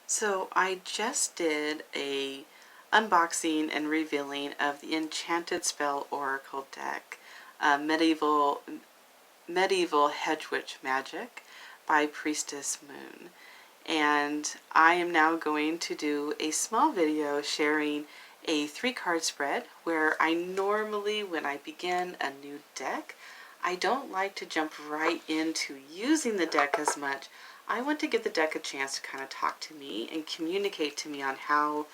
So I just did a unboxing and revealing of the Enchanted Spell Oracle deck, Medieval Hedge Witch Magic by Priestess Moon. And I am now going to do a small video sharing a 3-card spread where I normally, when I begin a new deck, I don't like to jump right into using the deck as much. I want to give the deck a chance to kind of talk to me and communicate to me on how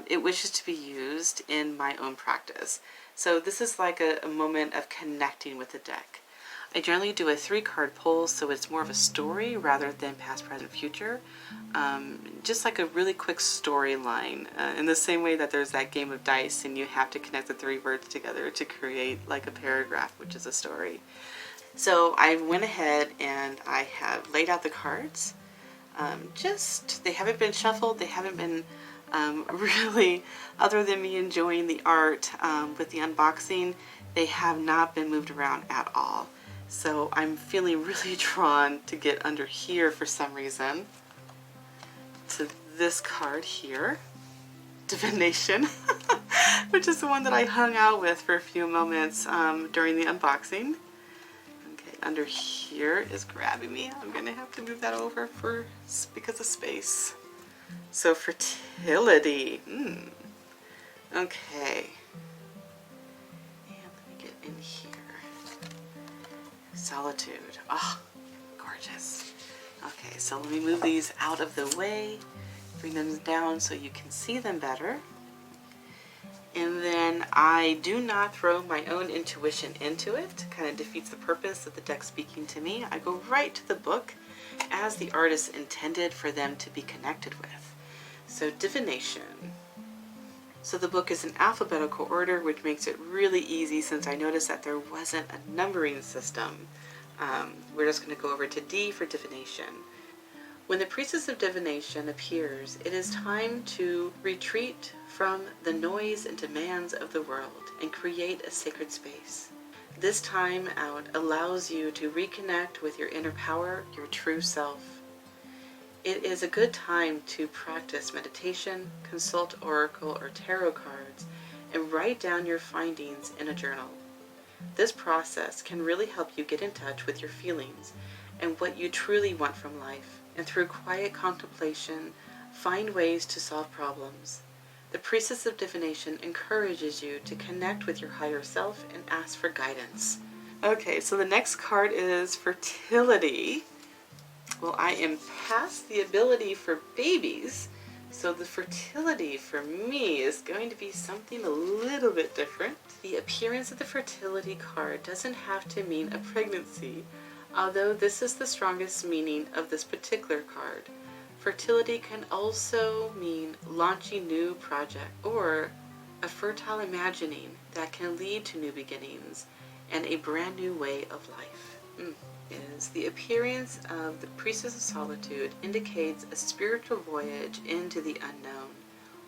it wishes to be used in my own practice. So this is like a moment of connecting with the deck. I generally do a 3-card pull, so it's more of a story rather than past, present, future. Just like a really quick storyline. In the same way that there's that game of dice and you have to connect the 3 words together to create like a paragraph, which is a story. So I went ahead and I have laid out the cards. They haven't been shuffled, they haven't been really, other than me enjoying the art with the unboxing, they have not been moved around at all. So I'm feeling really drawn to get under here for some reason, to this card here, Divination, which is the one that I hung out with for a few moments during the unboxing. Okay, under here is grabbing me. I'm gonna have to move that over because of space. So fertility. Okay. And let me get in here. Solitude. Oh, gorgeous. Okay, so let me move these out of the way, bring them down so you can see them better. And then I do not throw my own intuition into it. Kind of defeats the purpose of the deck speaking to me. I go right to the book as the artist intended for them to be connected with. So divination. So the book is in alphabetical order, which makes it really easy since I noticed that there wasn't a numbering system. We're just going to go over to D for divination. When the Priestess of Divination appears, it is time to retreat from the noise and demands of the world and create a sacred space. This time out allows you to reconnect with your inner power, your true self. It is a good time to practice meditation, consult oracle or tarot cards, and write down your findings in a journal. This process can really help you get in touch with your feelings and what you truly want from life, and through quiet contemplation, find ways to solve problems. The Priestess of Divination encourages you to connect with your higher self and ask for guidance. Okay, so the next card is fertility. Well, I am past the ability for babies, so the fertility for me is going to be something a little bit different. The appearance of the fertility card doesn't have to mean a pregnancy, although this is the strongest meaning of this particular card. Fertility can also mean launching new project or a fertile imagining that can lead to new beginnings and a brand new way of life. Is the appearance of the Priestess of Solitude indicates a spiritual voyage into the unknown,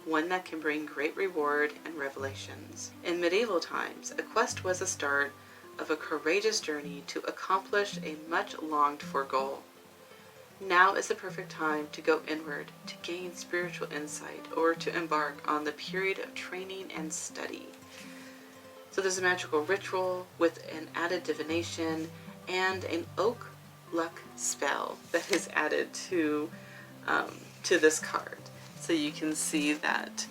one that can bring great reward and revelations. In medieval times, a quest was the start of a courageous journey to accomplish a much longed for goal. Now is the perfect time to go inward, to gain spiritual insight, or to embark on the period of training and study. So there's a magical ritual with an added divination and an oak luck spell that is added to this card. So you can see that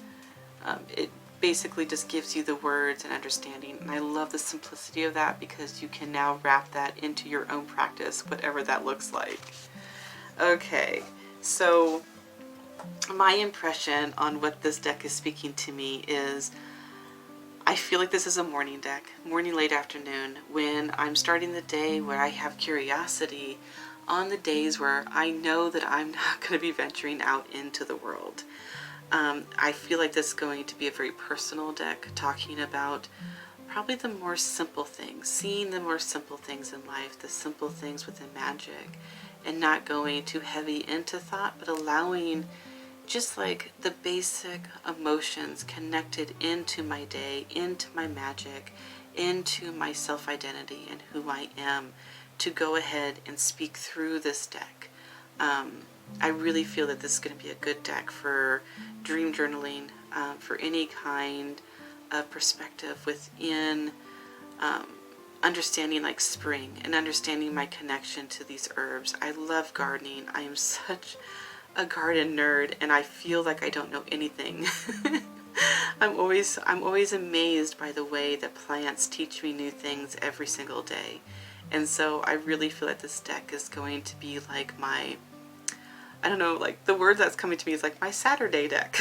it basically just gives you the words and understanding, and I love the simplicity of that because you can now wrap that into your own practice, whatever that looks like. Okay, so my impression on what this deck is speaking to me is I feel like this is a morning deck, morning, late afternoon, when I'm starting the day where I have curiosity on the days where I know that I'm not going to be venturing out into the world. I feel like this is going to be a very personal deck, talking about probably the more simple things, seeing the more simple things in life, the simple things within magic, and not going too heavy into thought, but allowing just like the basic emotions connected into my day, into my magic, into my self-identity and who I am, to go ahead and speak through this deck. I really feel that this is going to be a good deck for dream journaling, for any kind of perspective within understanding like spring and understanding my connection to these herbs. I love gardening. I am such a garden nerd, and I feel like I don't know anything. I'm always amazed by the way that plants teach me new things every single day. And so I really feel that this deck is going to be like my, I don't know, like the word that's coming to me is like my Saturday deck.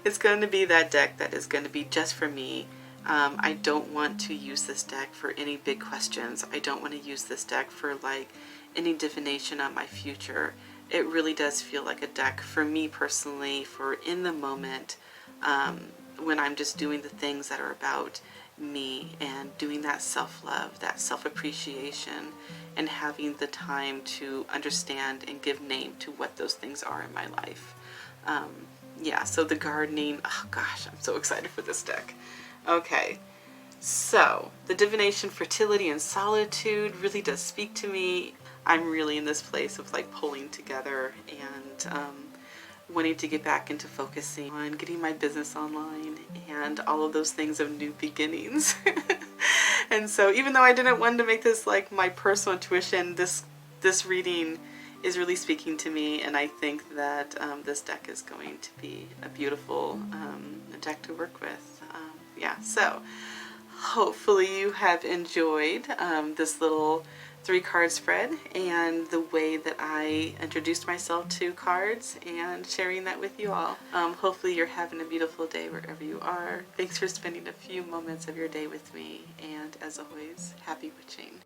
It's going to be that deck that is going to be just for me. I don't want to use this deck for any big questions. I don't want to use this deck for like any divination on my future. It really does feel like a deck for me personally, for in the moment, when I'm just doing the things that are about me and doing that self-love, that self-appreciation, and having the time to understand and give name to what those things are in my life. Yeah, so the gardening, oh gosh, I'm so excited for this deck. Okay, so the divination, fertility, and solitude really does speak to me. I'm really in this place of like pulling together and wanting to get back into focusing on getting my business online and all of those things of new beginnings. And so even though I didn't want to make this like my personal intuition, this reading is really speaking to me, and I think that this deck is going to be a beautiful deck to work with. Yeah, so hopefully you have enjoyed this little 3-card spread and the way that I introduced myself to cards and sharing that with you all. Hopefully you're having a beautiful day wherever you are. Thanks for spending a few moments of your day with me, and as always, happy witching.